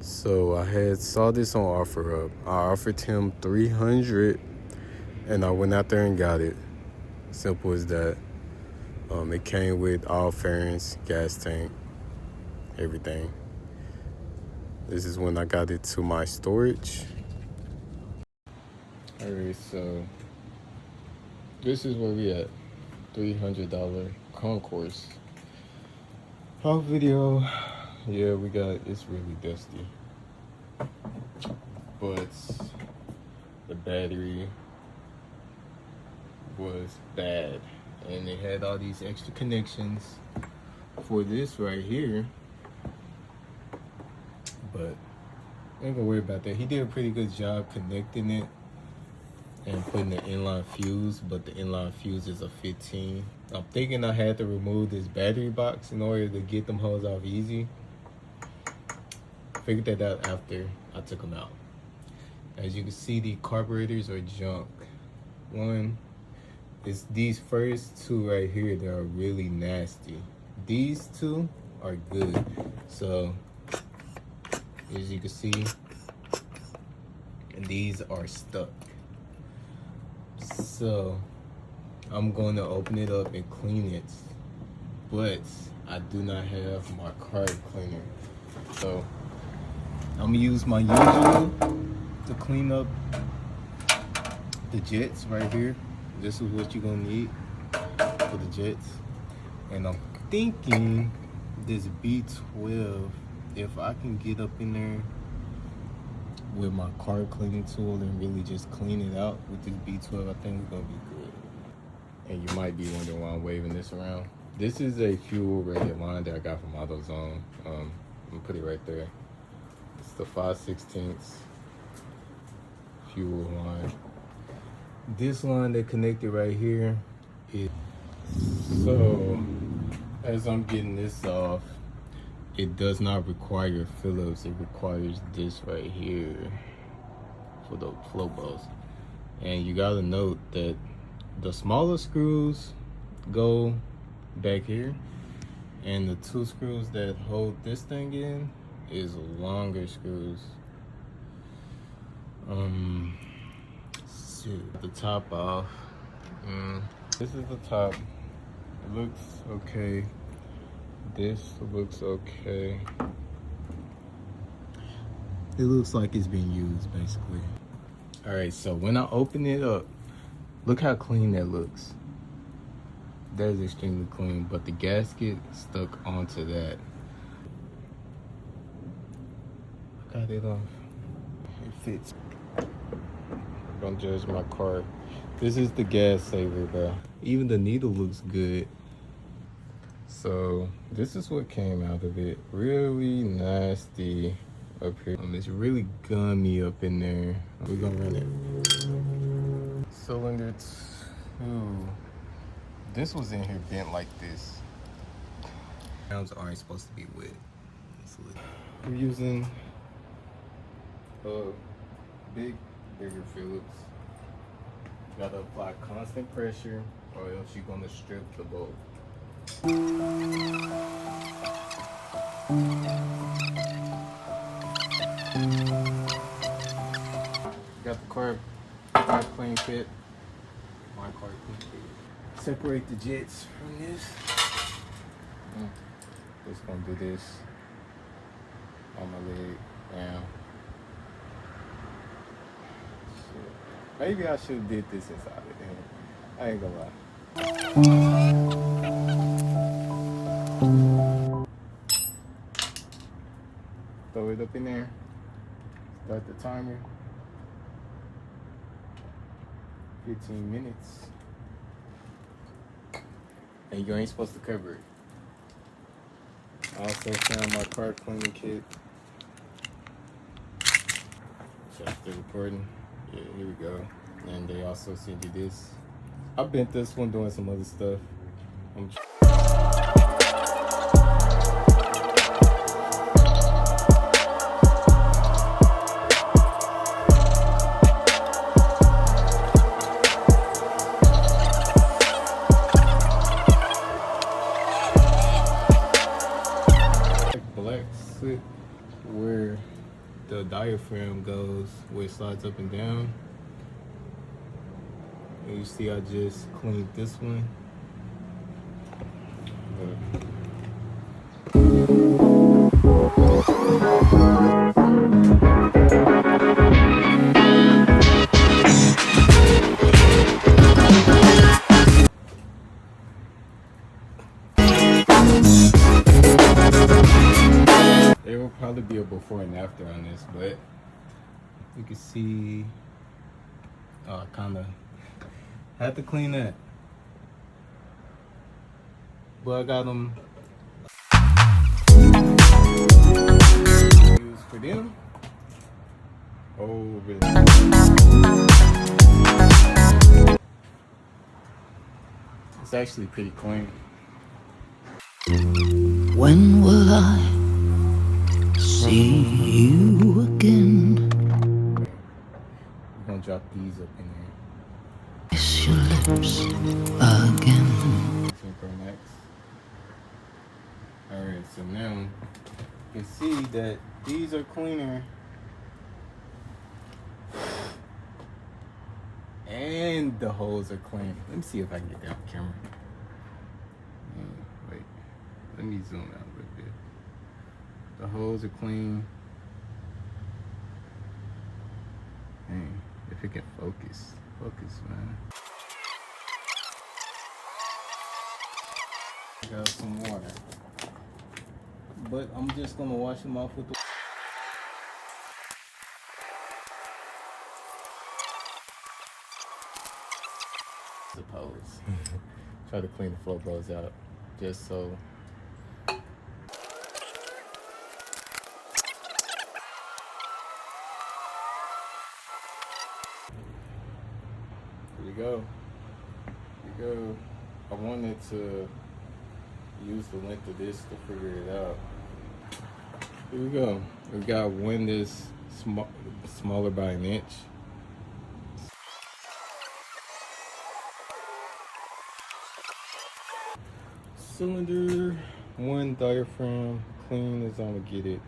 So I had saw this on OfferUp. I offered him $300, and I went out there and got it. Simple as that. It came with all fairings, gas tank, everything. This is when I got it to my storage. Alright, so this is where we at. $300 Concours. Our video, yeah, it's really dusty. But the battery was bad. And they had all these extra connections for this right here. But I ain't gonna worry about that. He did a pretty good job connecting it and putting the inline fuse, but the inline fuse is a 15. I'm thinking I had to remove this battery box in order to get them holes off easy. Figured that out after I took them out. As you can see, the carburetors are junk. One is these first two right here, they are really nasty. These two are good. So as you can see, and these are stuck. So I'm going to open it up and clean it, but I do not have my carb cleaner. So I'm gonna use my usual to clean up the jets right here. This is what you're gonna need for the jets. And I'm thinking this B12, if I can get up in there with my carb cleaning tool and really just clean it out with this B12, I think it's gonna be good. And you might be wondering why I'm waving this around. This is a fuel rated line that I got from AutoZone. I'm gonna put it right there. It's the 5/16 fuel line. This line that connected right here is, so as I'm getting this off, it does not require Phillips. It requires this right here for the flow bolts. And you gotta note that the smaller screws go back here, and the two screws that hold this thing in is longer screws. The top off. This is the top. It looks okay. This looks okay. It looks like it's being used, basically. All right, so when I open it up, look how clean that looks. That is extremely clean, but the gasket stuck onto that. Got it off. It fits. Don't judge my car. This is the gas saver, bro. Even the needle looks good. So this is what came out of it. Really nasty up here. It's really gummy up in there. We're gonna run it. Cylinder 2. This was in here bent like this. Rounds aren't supposed to be wet. We're using bigger Phillips. Gotta apply constant pressure or else you're gonna strip the bolt. Got the carb clean kit. My carb clean kit. Separate the jets from this. Just gonna do this on my leg now. Maybe I should have did this inside of it. I ain't gonna lie. Throw it up in there. Start the timer. 15 minutes. And you ain't supposed to cover it. I also found my carb cleaning kit. Check the recording. Yeah, here we go. And they also send you this. I bent this one doing some other stuff. Black soot where the diaphragm goes, where it slides up and down. And you see I just cleaned this one. There will probably be a before and after on this, but you can see I kind of had to clean that. But I got them used for them. Oh, really? It's actually pretty clean. When will I see you again? We're gonna drop these up in there. Kiss your lips again. Alright, so now you can see that these are cleaner. And the holes are clean. Let me see if I can get that on camera. Wait, let me zoom out a little bit. The holes are clean. Dang, if it can focus. Focus, man. Got some water. But I'm just gonna wash them off with the suppose. Try to clean the flow bros out just so. Here we go. Here we go. I wanted to use the length of this to figure it out. Here we go. We got one that's smaller by an inch. Cylinder, one diaphragm, clean as I'm gonna get it.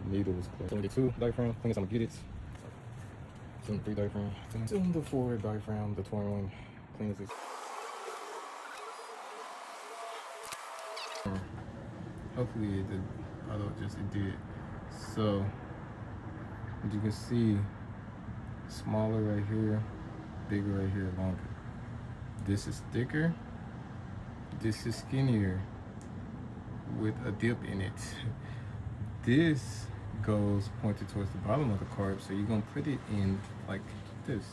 Needle was clean. Cylinder 2 diaphragm, clean as I'm gonna get it. Cylinder 3 diaphragm, cylinder 4 diaphragm, the 21, clean as it. Hopefully it did. Although it did. So as you can see, smaller right here, bigger right here, longer. This is thicker. This is skinnier with a dip in it. This goes pointed towards the bottom of the carb, so you're gonna put it in like this.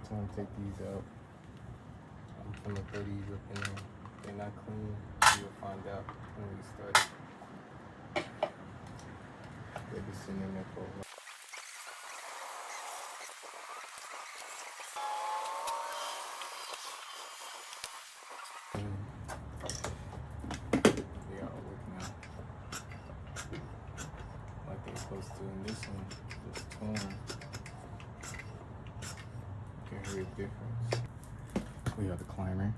So I'm gonna take these out. I'm gonna throw these up in there. They're not clean. You'll find out when we start. They'll be sitting in there for a while. They all work now. Like they're supposed to. In this one, this tone. You can hear the difference. We have the climber,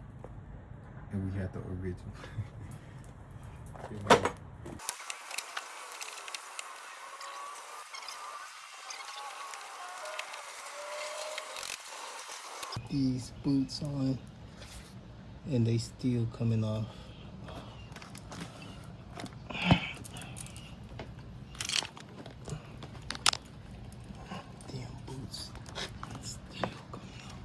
and we have the original. These boots on, and they still coming off. Damn boots, still coming off.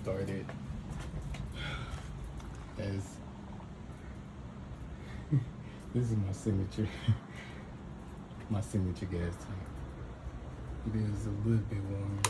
started. As this is my signature, my signature gas tank. It is a little bit warm.